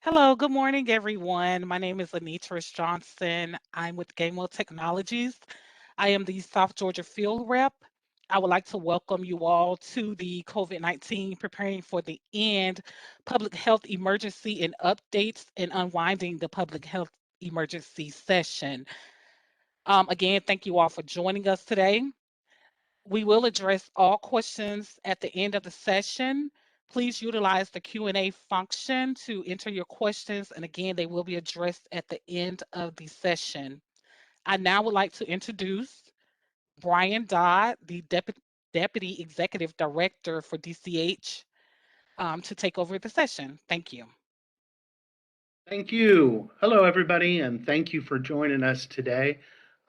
Hello, good morning, everyone. My name is Anitris Johnson. I'm with Gamewell Technologies. I am the South Georgia field rep. I would like to welcome you all to the COVID-19 Preparing for the End Public Health Emergency and Updates and Unwinding the Public Health Emergency session. Again, thank you all for joining us today. We will address all questions at the end of the session. Please utilize the Q&A function to enter your questions, and again, they will be addressed at the end of the session. I now would like to introduce Brian Dodd, the Deputy Executive Director for DCH, to take over the session. Thank you. Thank you. Hello, everybody, and thank you for joining us today.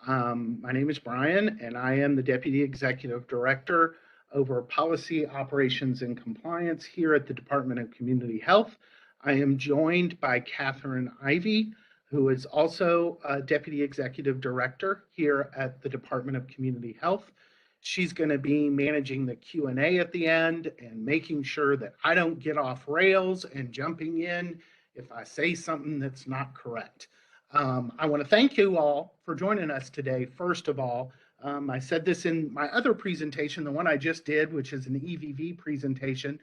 My name is Brian, and I am the Deputy Executive Director over Policy, Operations, and Compliance here at the Department of Community Health. I am joined by Catherine Ivey, who is also a Deputy Executive Director here at the Department of Community Health. She's going to be managing the Q&A at the end and making sure that I don't get off rails and jumping in if I say something that's not correct. I want to thank you all for joining us today. First of all, I said this in my other presentation, the one I just did, which is an EVV presentation,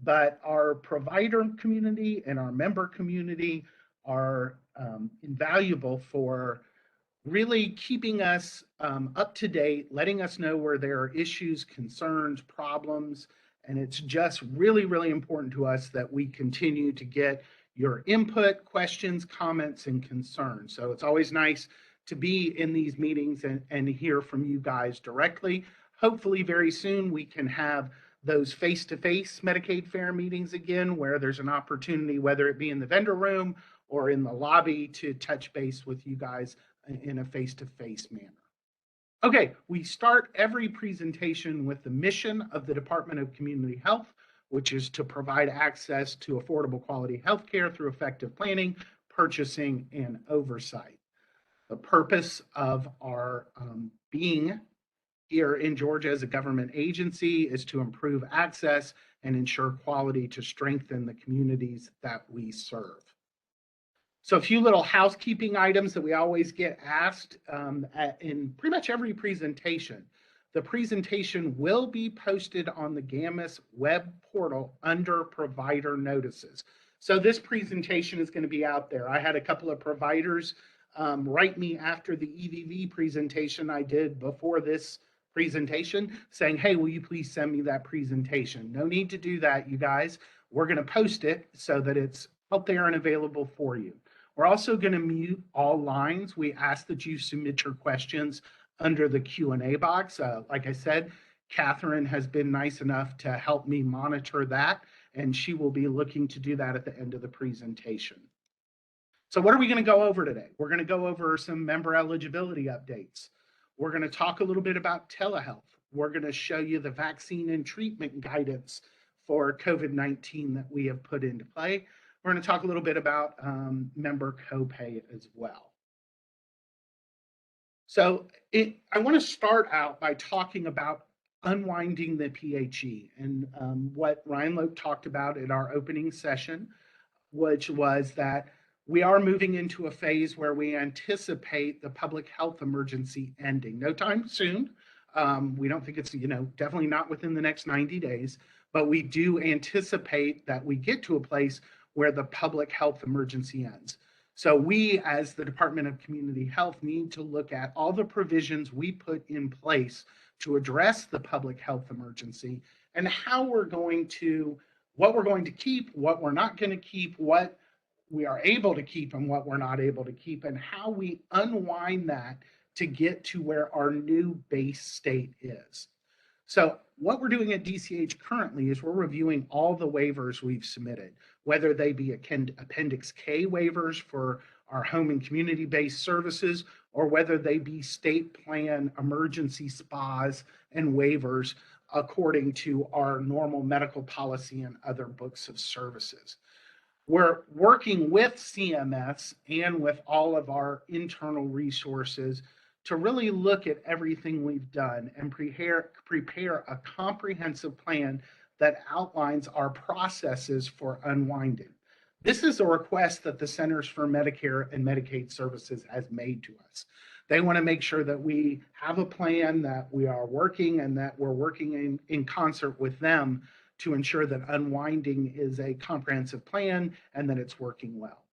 but our provider community and our member community are invaluable for really keeping us up to date, letting us know where there are issues, concerns, problems, and it's just really, really important to us that we continue to get your input, questions, comments, and concerns. So it's always nice to be in these meetings and hear from you guys directly. Hopefully very soon we can have those face-to-face Medicaid fair meetings again, where there's an opportunity, whether it be in the vendor room or in the lobby, to touch base with you guys in a face-to-face manner. Okay, we start every presentation with the mission of the Department of Community Health, which is to provide access to affordable quality health care through effective planning, purchasing, and oversight. The purpose of our being here in Georgia as a government agency is to improve access and ensure quality to strengthen the communities that we serve. So a few little housekeeping items that we always get asked in pretty much every presentation. The presentation will be posted on the GAMIS web portal under provider notices. So this presentation is going to be out there. I had a couple of providers write me after the EVV presentation I did before this presentation saying, hey, will you please send me that presentation? No need to do that, you guys. We're going to post it so that it's out there and available for you. We're also going to mute all lines. We ask that you submit your questions under the Q&A box. Like I said, Catherine has been nice enough to help me monitor that, and she will be looking to do that at the end of the presentation. So what are we going to go over today? We're going to go over some member eligibility updates. We're going to talk a little bit about telehealth. We're going to show you the vaccine and treatment guidance for COVID-19 that we have put into play. We're going to talk a little bit about member copay as well. So I want to start out by talking about unwinding the PHE and what Ryan Lope talked about in our opening session, which was that we are moving into a phase where we anticipate the public health emergency ending. No time soon. We don't think it's, definitely not within the next 90 days, but we do anticipate that we get to a place where the public health emergency ends. So we, as the Department of Community Health, need to look at all the provisions we put in place to address the public health emergency and how we're going to, what we're going to keep, what we're not going to keep, what we are able to keep and what we're not able to keep, and how we unwind that to get to where our new base state is. So what we're doing at DCH currently is we're reviewing all the waivers we've submitted, whether they be Appendix K waivers for our home and community-based services, or whether they be state plan emergency spas and waivers according to our normal medical policy and other books of services. We're working with CMS and with all of our internal resources to really look at everything we've done and prepare a comprehensive plan that outlines our processes for unwinding. This is a request that the Centers for Medicare and Medicaid Services has made to us. They want to make sure that we have a plan, that we are working, and that we're working in concert with them to ensure that Unwinding is a comprehensive plan and that it's working well.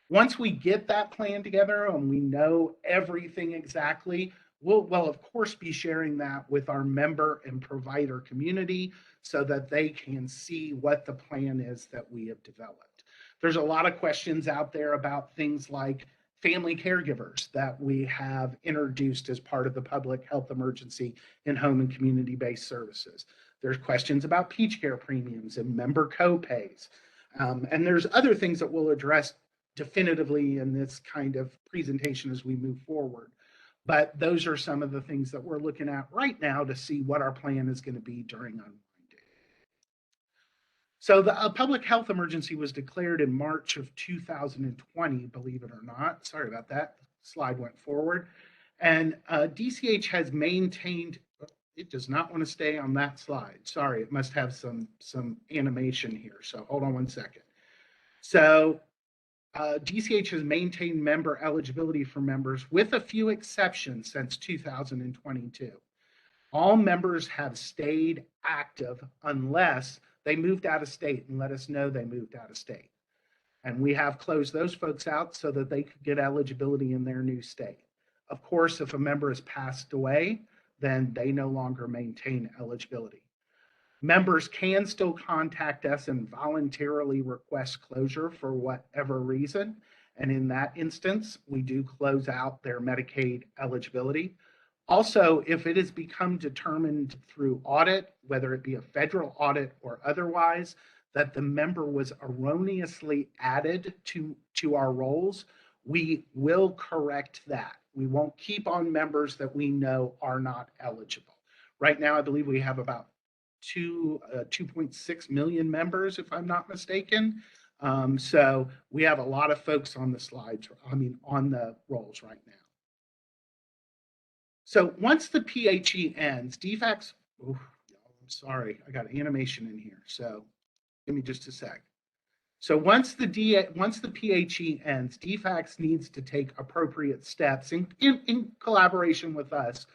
Once we get that plan together and we know everything exactly, we'll of course be sharing that with our member and provider community so that they can see what the plan is that we have developed. There's a lot of questions out there about things like family caregivers that we have introduced as part of the public health emergency in home and community-based services. There's questions about peach care premiums and member co-pays. And there's other things that we'll address definitively in this kind of presentation as we move forward. But those are some of the things that we're looking at right now to see what our plan is going to be during Unwinding. So the public health emergency was declared in March of 2020, believe it or not. Sorry about that. Slide went forward. And DCH has maintained, it does not want to stay on that slide. Sorry, it must have some animation here. So hold on one second. So DCH has maintained member eligibility for members with a few exceptions since 2022. All members have stayed active unless they moved out of state and let us know they moved out of state. And we have closed those folks out so that they could get eligibility in their new state. Of course, if a member has passed away, then they no longer maintain eligibility. Members can still contact us and voluntarily request closure for whatever reason. And in that instance, we do close out their Medicaid eligibility. Also, if it has become determined through audit, whether it be a federal audit or otherwise, that the member was erroneously added to our rolls, we will correct that. We won't keep on members that we know are not eligible. Right now, I believe we have about 2.6 million members, if I'm not mistaken. So we have a lot of folks on the slides, on the rolls right now. So once the PHE ends, DFACS, I'm sorry, I got animation in here. So give me just a sec. So once the PHE ends, DFACS needs to take appropriate steps in collaboration with us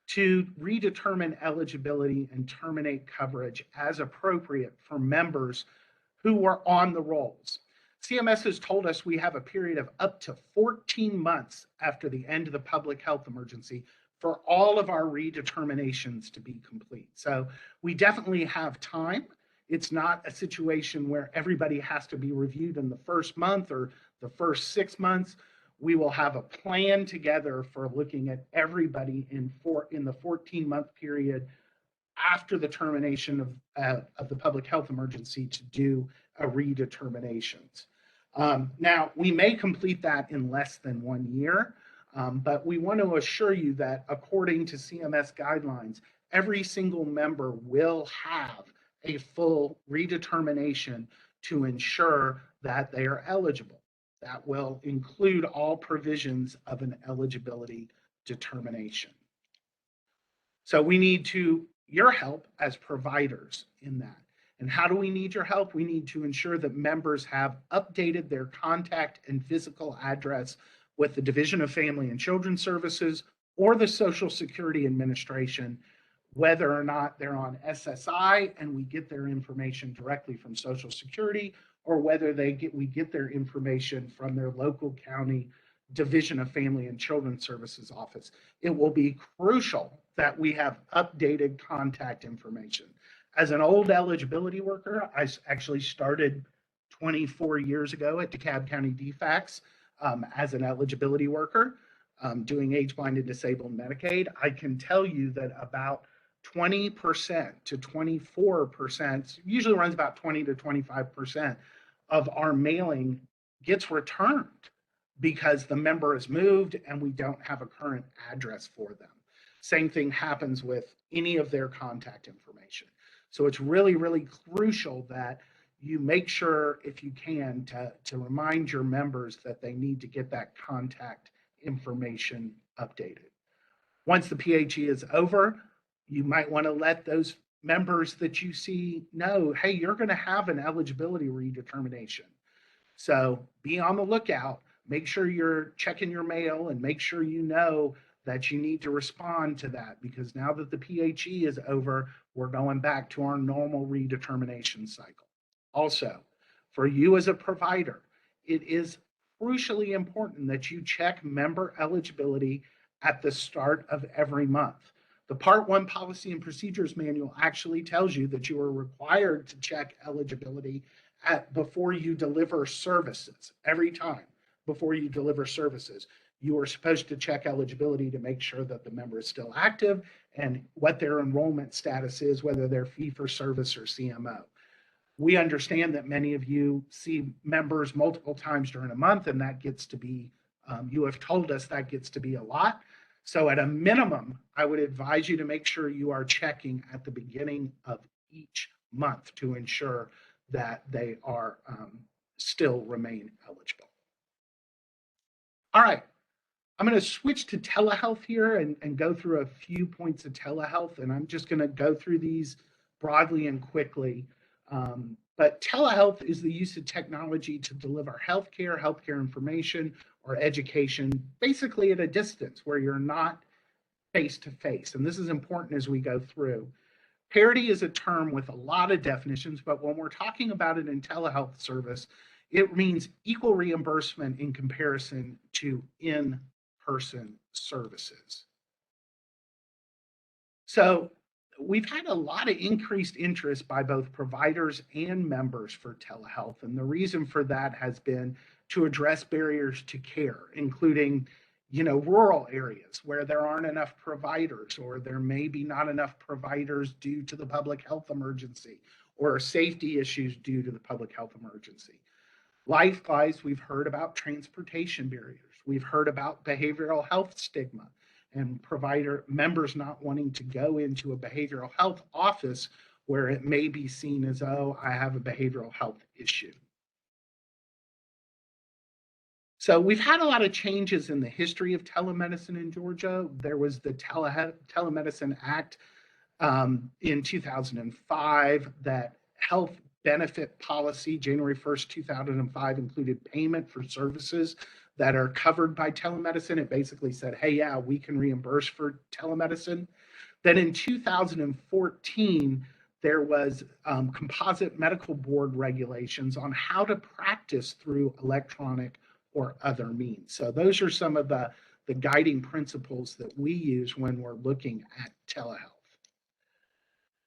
to redetermine eligibility and terminate coverage as appropriate for members who were on the rolls. CMS has told us we have a period of up to 14 months after the end of the public health emergency for all of our redeterminations to be complete. So we definitely have time. It's not a situation where everybody has to be reviewed in the first month or the first 6 months. We will have a plan together for looking at everybody in the 14-month period after the termination of the public health emergency to do a redeterminations. Now, we may complete that in less than 1 year, but we want to assure you that according to CMS guidelines, every single member will have a full redetermination to ensure that they are eligible. That will include all provisions of an eligibility determination. So we need your help as providers in that. And how do we need your help? We need to ensure that members have updated their contact and physical address with the Division of Family and Children Services or the Social Security Administration, whether or not they're on SSI and we get their information directly from Social Security, or whether we get their information from their local county Division of Family and Children Services office. It will be crucial that we have updated contact information. As an old eligibility worker, I actually started 24 years ago at DeKalb County DFACS as an eligibility worker, doing age blind and disabled Medicaid. I can tell you that about 20% to 24%, usually runs about 20 to 25% of our mailing gets returned because the member has moved and we don't have a current address for them. Same thing happens with any of their contact information. So it's really, really crucial that you make sure, if you can, to remind your members that they need to get that contact information updated. Once the PHE is over, you might want to let those members that you see know, hey, you're going to have an eligibility redetermination. So be on the lookout. Make sure you're checking your mail and make sure you know that you need to respond to that, because now that the PHE is over, we're going back to our normal redetermination cycle. Also, for you as a provider, it is crucially important that you check member eligibility at the start of every month. The Part 1 Policy and Procedures Manual actually tells you that you are required to check eligibility before you deliver services. Every time before you deliver services, you are supposed to check eligibility to make sure that the member is still active and what their enrollment status is, whether they're fee-for-service or CMO. We understand that many of you see members multiple times during a month, and that gets to be, you have told us that gets to be a lot. So at a minimum, I would advise you to make sure you are checking at the beginning of each month to ensure that they are still remain eligible. All right, I'm going to switch to telehealth here and go through a few points of telehealth, and I'm just going to go through these broadly and quickly. But telehealth is the use of technology to deliver healthcare information, or education, basically at a distance where you're not face to face. And this is important as we go through. Parity is a term with a lot of definitions, but when we're talking about it in telehealth service, it means equal reimbursement in comparison to in-person services. So we've had a lot of increased interest by both providers and members for telehealth. And the reason for that has been to address barriers to care, including rural areas where there aren't enough providers, or there may be not enough providers due to the public health emergency, or safety issues due to the public health emergency. Likewise, we've heard about transportation barriers. We've heard about behavioral health stigma and provider members not wanting to go into a behavioral health office where it may be seen as, oh, I have a behavioral health issue. So we've had a lot of changes in the history of telemedicine in Georgia. There was the Telemedicine Act in 2005 that health benefit policy, January 1st, 2005, included payment for services that are covered by telemedicine. It basically said, hey, yeah, we can reimburse for telemedicine. Then in 2014, there was composite medical board regulations on how to practice through electronic or other means. So those are some of the guiding principles that we use when we're looking at telehealth.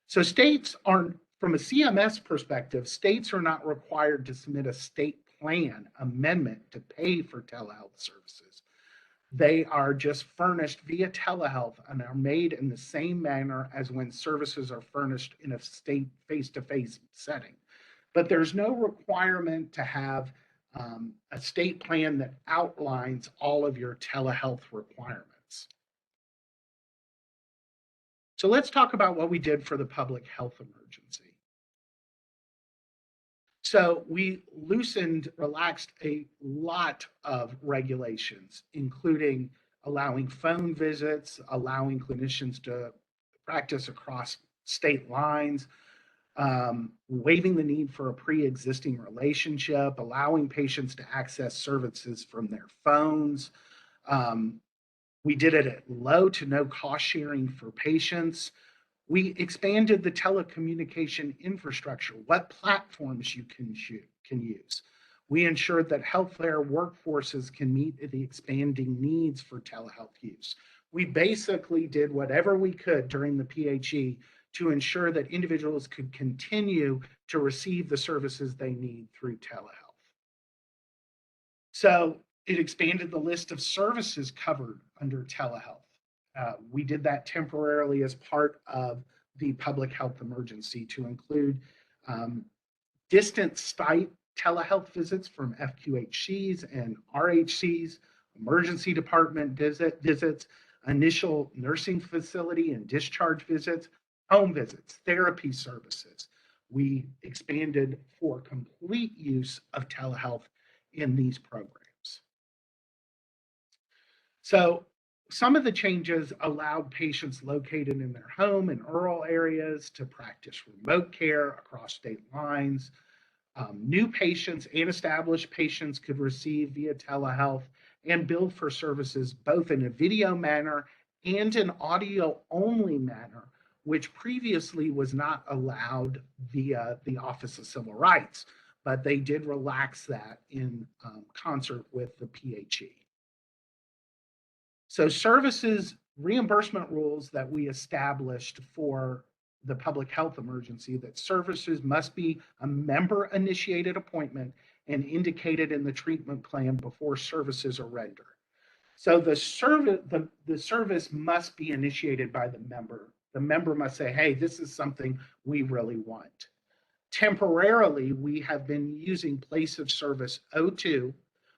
So states are, from a CMS perspective, states are not required to submit a state plan amendment to pay for telehealth services. They are just furnished via telehealth and are made in the same manner as when services are furnished in a state face-to-face setting. But there's no requirement to have a state plan that outlines all of your telehealth requirements. So let's talk about what we did for the public health emergency. So we relaxed a lot of regulations, including allowing phone visits, allowing clinicians to practice across state lines, waiving the need for a pre-existing relationship, allowing patients to access services from their phones. We did it at low to no cost sharing for patients. We expanded the telecommunication infrastructure, what platforms you can use. We ensured that healthcare workforces can meet the expanding needs for telehealth use. We basically did whatever we could during the PHE to ensure that individuals could continue to receive the services they need through telehealth. So it expanded the list of services covered under telehealth. We did that temporarily as part of the public health emergency to include distant site telehealth visits from FQHCs and RHCs, emergency department visits, initial nursing facility and discharge visits, home visits, therapy services. We expanded for complete use of telehealth in these programs. So some of the changes allowed patients located in their home in rural areas to practice remote care across state lines. New patients and established patients could receive via telehealth and bill for services both in a video manner and an audio only manner, which previously was not allowed via the Office of Civil Rights, but they did relax that in concert with the PHE. So services reimbursement rules that we established for the public health emergency, that services must be a member-initiated appointment and indicated in the treatment plan before services are rendered. So the service must be initiated by the member. The member must say, hey, this is something we really want. Temporarily, we have been using place of service O2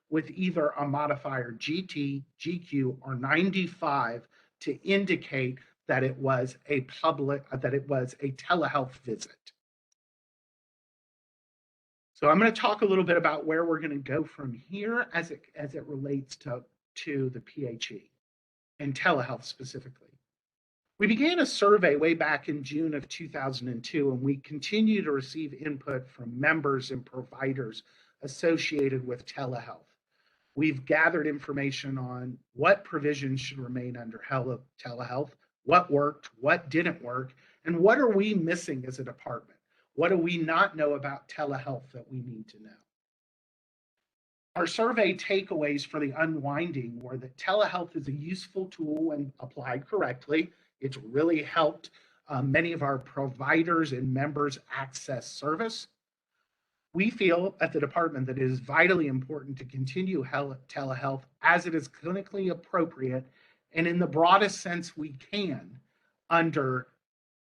with either a modifier GT, GQ, or 95 to indicate that it was a telehealth visit. So I'm going to talk a little bit about where we're going to go from here as it relates to the PHE and telehealth specifically. We began a survey way back in June of 2002, and we continue to receive input from members and providers associated with telehealth. We've gathered information on what provisions should remain under telehealth, what worked, what didn't work, and what are we missing as a department? What do we not know about telehealth that we need to know? Our survey takeaways for the unwinding were that telehealth is a useful tool when applied correctly. It's really helped many of our providers and members access service. We feel at the department that it is vitally important to continue telehealth as it is clinically appropriate and in the broadest sense we can under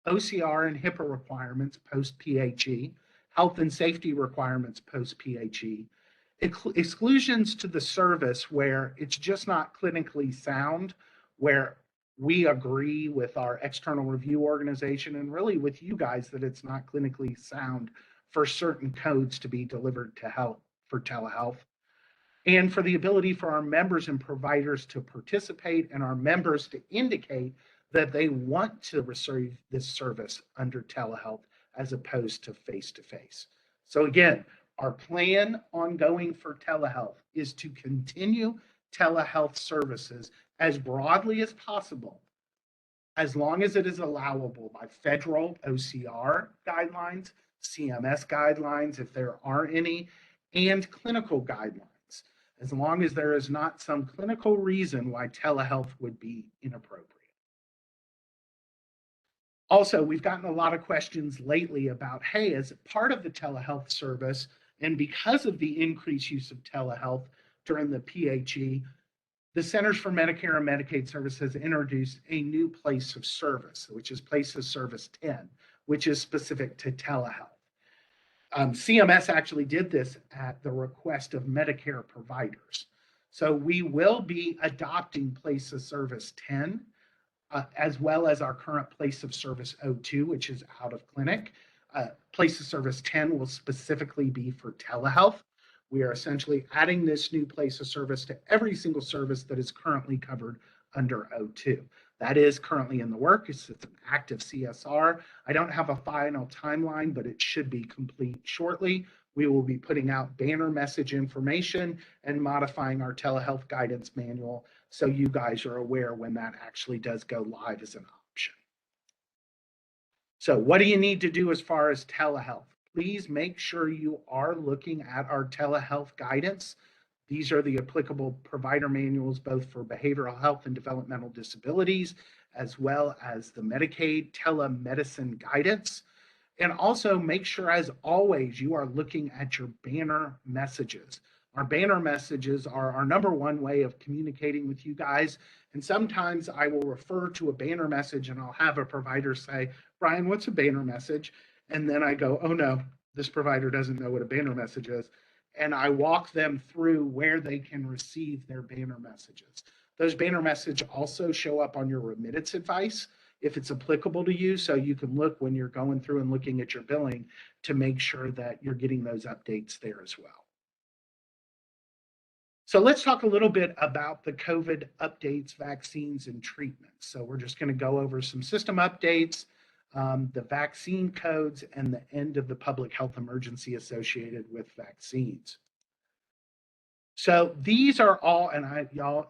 OCR and HIPAA requirements post-PHE, health and safety requirements post-PHE, exclusions to the service where it's just not clinically sound, where we agree with our external review organization and really with you guys that it's not clinically sound for certain codes to be delivered to health for telehealth, and for the ability for our members and providers to participate and our members to indicate that they want to receive this service under telehealth as opposed to face-to-face. So again, our plan ongoing for telehealth is to continue telehealth services as broadly as possible, as long as it is allowable by federal OCR guidelines, CMS guidelines, if there are any, and clinical guidelines, as long as there is not some clinical reason why telehealth would be inappropriate. Also, we've gotten a lot of questions lately about, hey, as part of the telehealth service, and because of the increased use of telehealth during the PHE, the Centers for Medicare and Medicaid Services has introduced a new place of service, which is place of service 10, which is specific to telehealth. CMS actually did this at the request of Medicare providers. So we will be adopting place of service 10, as well as our current place of service O2, which is out of clinic. Place of service 10 will specifically be for telehealth. We are essentially adding this new place of service to every single service that is currently covered under O2. That is currently in the work. It's an active CSR. I don't have a final timeline, but it should be complete shortly. We will be putting out banner message information and modifying our telehealth guidance manual so you guys are aware when that actually does go live as an option. So what do you need to do as far as telehealth? Please make sure you are looking at our telehealth guidance. These are the applicable provider manuals, both for behavioral health and developmental disabilities, as well as the Medicaid telemedicine guidance. And also make sure, as always, you are looking at your banner messages. Our banner messages are our number one way of communicating with you guys. And sometimes I will refer to a banner message and I'll have a provider say, Brian, what's a banner message? And then I go, oh no, this provider doesn't know what a banner message is. And I walk them through where they can receive their banner messages. Those banner messages also show up on your remittance advice if it's applicable to you, so you can look when you're going through and looking at your billing to make sure that you're getting those updates there as well. So let's talk a little bit about the COVID updates, vaccines, and treatments. So we're just going to go over some system updates, the vaccine codes, and the end of the public health emergency associated with vaccines. So these are all, and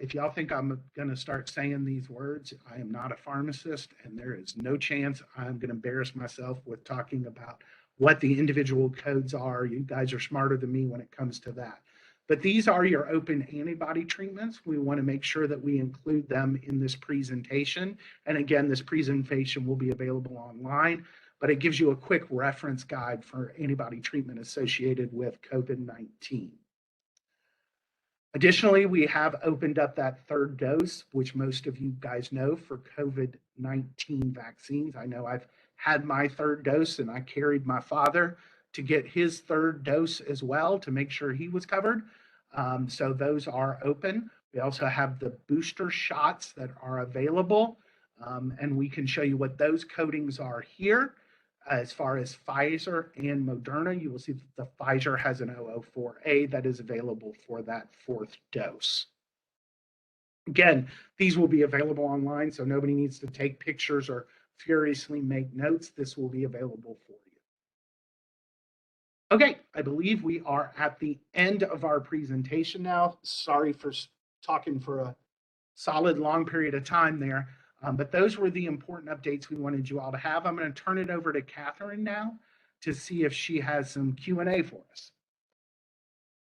if y'all think I'm going to start saying these words, I am not a pharmacist, and there is no chance I'm going to embarrass myself with talking about what the individual codes are. You guys are smarter than me when it comes to that. But these are your open antibody treatments. We want to make sure that we include them in this presentation. And again, this presentation will be available online, but it gives you a quick reference guide for antibody treatment associated with COVID-19. Additionally, we have opened up that third dose, which most of you guys know, for COVID-19 vaccines. I know I've had my third dose, and I carried my father to get his third dose as well to make sure he was covered. So those are open. We also have the booster shots that are available, and we can show you what those codings are here. As far as Pfizer and Moderna, you will see that the Pfizer has an 004A that is available for that fourth dose. Again, these will be available online, so nobody needs to take pictures or furiously make notes. This will be available for you. Okay, I believe we are at the end of our presentation now. Sorry for talking for a solid long period of time there. But those were the important updates we wanted you all to have. I'm going to turn it over to Catherine now to see if she has some Q&A for us.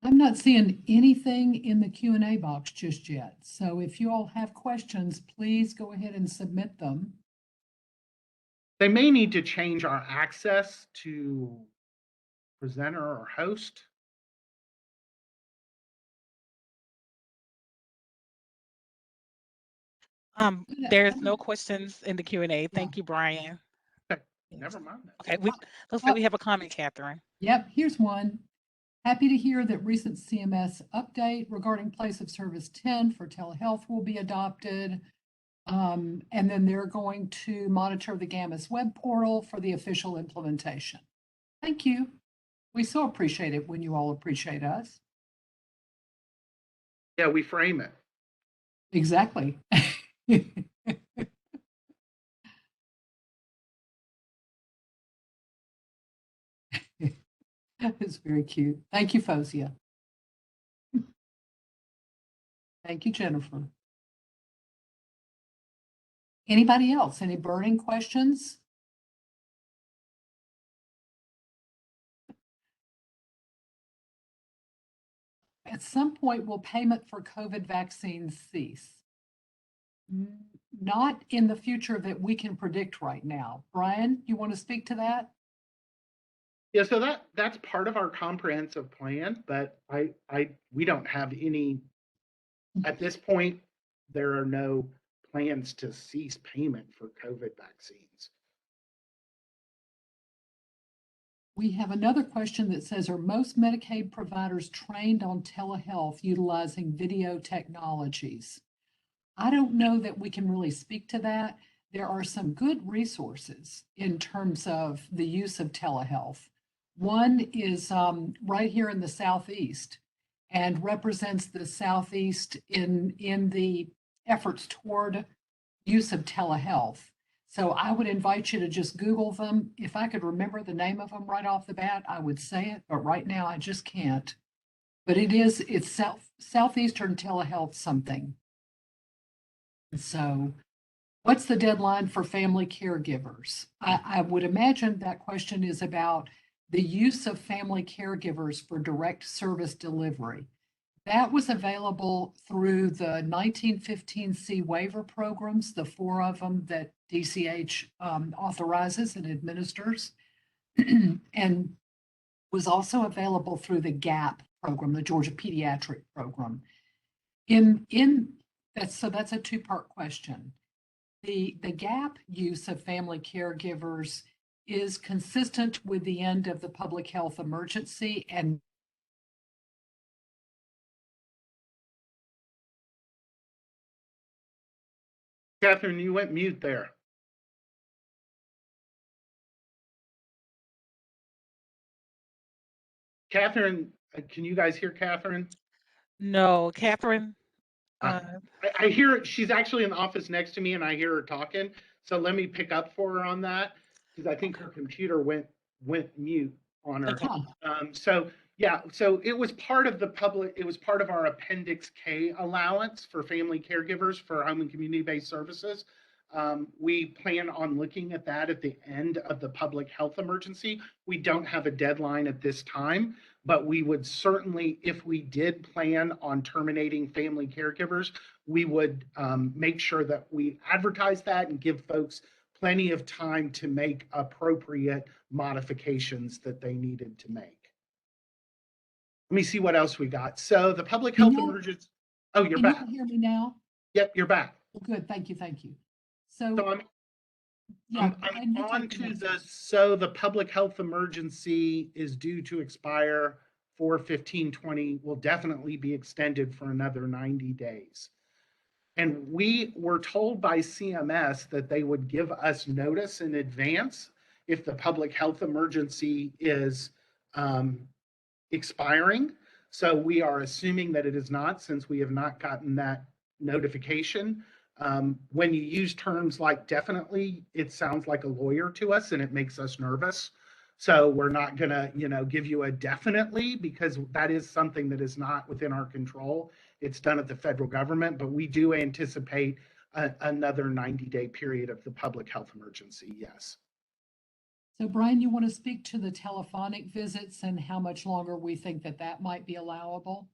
I'm not seeing anything in the Q&A box just yet. So if you all have questions, please go ahead and submit them. They may need to change our access to presenter or host. There's no questions in the Q&A. Thank you, Brian. Okay, never mind that. Okay, looks like we have a comment, Catherine. Yep, here's one. Happy to hear that recent CMS update regarding place of service 10 for telehealth will be adopted. And then they're going to monitor the GAMAS web portal for the official implementation. Thank you. We so appreciate it when you all appreciate us. Yeah, we frame it. Exactly. It's very cute. Thank you, Fosia. Thank you, Jennifer. Anybody else? Any burning questions? At some point, will payment for COVID vaccines cease? Not in the future that we can predict right now. Brian, you want to speak to that? Yeah, so that's part of our comprehensive plan, but we don't have any at this point. There are no plans to cease payment for COVID vaccines. We have another question that says, are most Medicaid providers trained on telehealth utilizing video technologies? I don't know that we can really speak to that. There are some good resources in terms of the use of telehealth. One is right here in the Southeast and represents the Southeast in the efforts toward use of telehealth. So I would invite you to just Google them. If I could remember the name of them right off the bat, I would say it, but right now I just can't. But it's Southeastern Telehealth something. So what's the deadline for family caregivers? I would imagine that question is about the use of family caregivers for direct service delivery. That was available through the 1915C waiver programs, the 4 of them that DCH authorizes and administers, and was also available through the GAP program, the Georgia Pediatric Program. So that's a two-part question. The GAP use of family caregivers is consistent with the end of the public health emergency and Catherine, you went mute there. Catherine, can you guys hear Catherine? No, Catherine. I hear she's actually in the office next to me, and I hear her talking. So let me pick up for her on that. because I think her computer went mute on her. Okay. So yeah, so it was part of it was part of our Appendix K allowance for family caregivers for home and community-based services. We plan on looking at that at the end of the public health emergency. We don't have a deadline at this time, but we would certainly, if we did plan on terminating family caregivers, we would make sure that we advertise that and give folks plenty of time to make appropriate modifications that they needed to make. Let me see what else we got. So the public health emergency. Oh, you're back. Can you hear me now? Yep, you're back. Well, good. Thank you. Thank you. So So, yeah, I'm on to the public health emergency is due to expire 4/15/20, will definitely be extended for another 90 days. And we were told by CMS that they would give us notice in advance if the public health emergency is expiring. So we are assuming that it is not, since we have not gotten that notification. When you use terms like definitely, it sounds like a lawyer to us and it makes us nervous. So we're not going to, give you a definitely, because that is something that is not within our control. It's done at the federal government, but we do anticipate another 90-day period of the public health emergency, yes. So Brian, you want to speak to the telephonic visits and how much longer we think that might be allowable?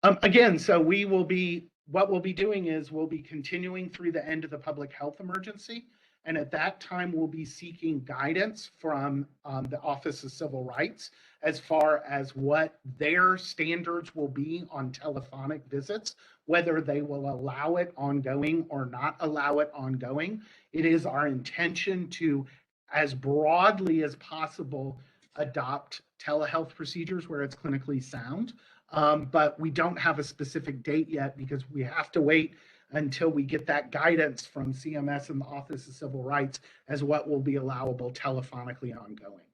Again, so what we'll be doing is we'll be continuing through the end of the public health emergency. And at that time, we'll be seeking guidance from the Office of Civil Rights as far as what their standards will be on telephonic visits, whether they will allow it ongoing or not allow it ongoing. It is our intention to, as broadly as possible, adopt telehealth procedures where it's clinically sound. But we don't have a specific date yet because we have to wait until we get that guidance from CMS and the Office of Civil Rights as what will be allowable telephonically ongoing.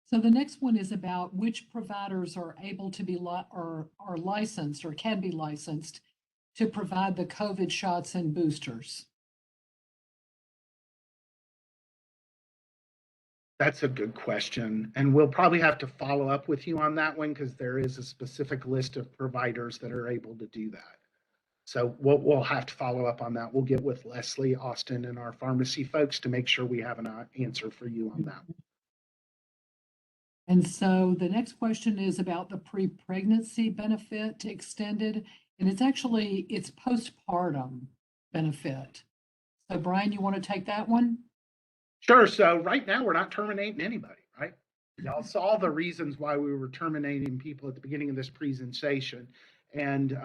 So the next one is about which providers are able to be or are licensed or can be licensed to provide the COVID shots and boosters. That's a good question. And we'll probably have to follow up with you on that one because there is a specific list of providers that are able to do that. So we'll have to follow up on that. We'll get with Leslie, Austin, and our pharmacy folks to make sure we have an answer for you on that. And so the next question is about the pre-pregnancy benefit extended, and it's postpartum benefit. So Brian, you want to take that one? Sure. So right now we're not terminating anybody, right? Y'all saw the reasons why we were terminating people at the beginning of this presentation. And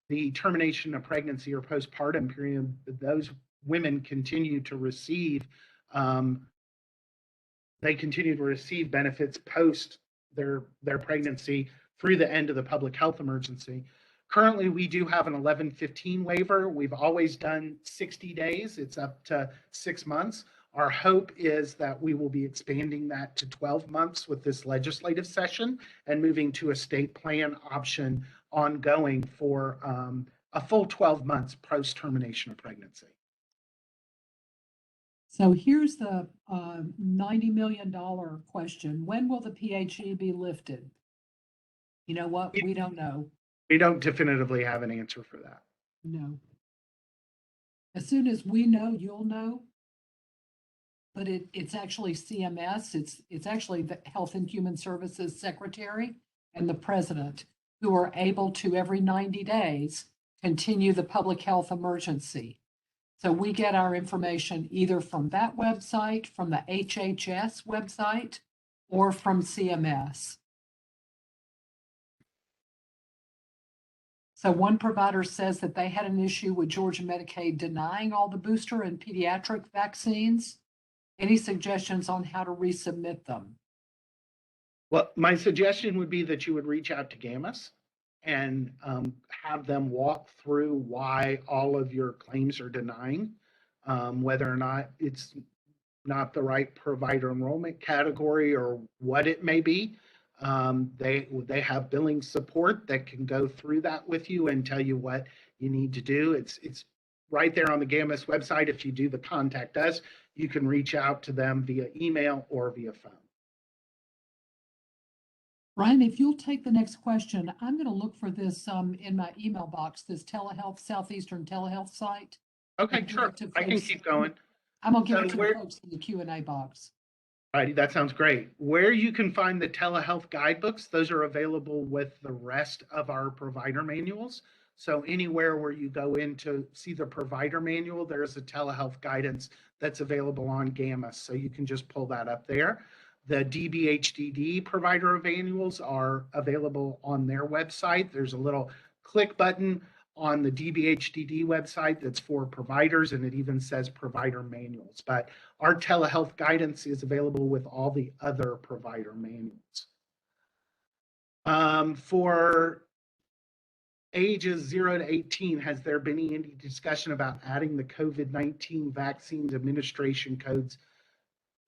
the termination of pregnancy or postpartum period, those women continue to receive benefits post their pregnancy through the end of the public health emergency. Currently, we do have an 1115 waiver. We've always done 60 days. It's up to 6 months. Our hope is that we will be expanding that to 12 months with this legislative session and moving to a state plan option ongoing for a full 12 months post termination of pregnancy. So here's the $90 million question. When will the PHE be lifted? You know what? We don't know. We don't definitively have an answer for that. No. As soon as we know, you'll know. But it's actually CMS. It's actually the Health and Human Services Secretary and the President who are able to, every 90 days, continue the public health emergency. So we get our information either from that website, from the HHS website, or from CMS. So one provider says that they had an issue with Georgia Medicaid denying all the booster and pediatric vaccines. Any suggestions on how to resubmit them? Well, my suggestion would be that you would reach out to GAMUS and have them walk through why all of your claims are denying, whether or not it's not the right provider enrollment category or what it may be. They have billing support that can go through that with you and tell you what you need to do. It's right there on the GAMIS website, if you do the contact us, you can reach out to them via email or via phone. Brian, if you'll take the next question, I'm going to look for this in my email box, this telehealth, Southeastern telehealth site. Okay, and give sure. it to I can folks. keep going. I'm going to give So it to where- the folks in the Q&A box. Alrighty, that sounds great. Where you can find the telehealth guidebooks, those are available with the rest of our provider manuals. So anywhere where you go in to see the provider manual, there's a telehealth guidance that's available on GAMIS. So you can just pull that up there. The DBHDD provider manuals are available on their website. There's a little click button on the DBHDD website that's for providers, and it even says provider manuals. But our telehealth guidance is available with all the other provider manuals. For ages 0 to 18, has there been any discussion about adding the COVID-19 vaccines administration codes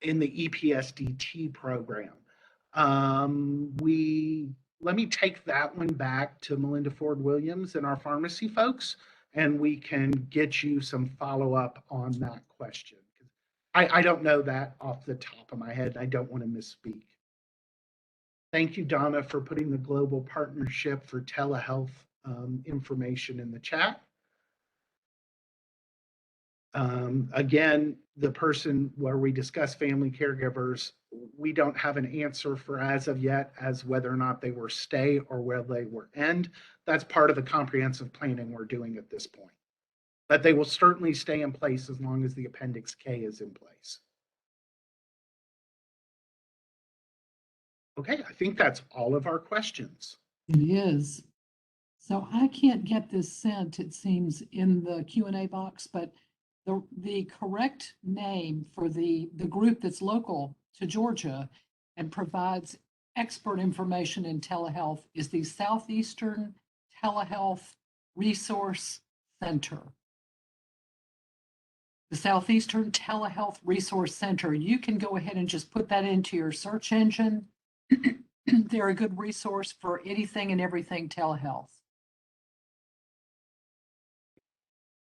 in the EPSDT program? Let me take that one back to Melinda Ford Williams and our pharmacy folks, and we can get you some follow-up on that question. I don't know that off the top of my head. I don't want to misspeak. Thank you, Donna, for putting the global partnership for telehealth information in the chat. Again, the person where we discuss family caregivers, we don't have an answer for as of yet as whether or not they were stay or where they were end. That's part of the comprehensive planning we're doing at this point. But they will certainly stay in place as long as the Appendix K is in place. Okay, I think that's all of our questions. It is. So I can't get this sent, it seems, in the Q&A box, but the correct name for the group that's local to Georgia and provides expert information in telehealth is the Southeastern Telehealth Resource Center. The Southeastern Telehealth Resource Center. You can go ahead and just put that into your search engine. They're a good resource for anything and everything telehealth.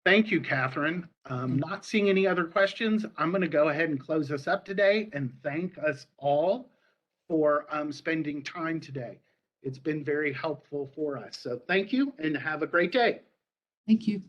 Thank you, Catherine. Not seeing any other questions, I'm going to go ahead and close us up today and thank us all for spending time today. It's been very helpful for us. So thank you and have a great day. Thank you.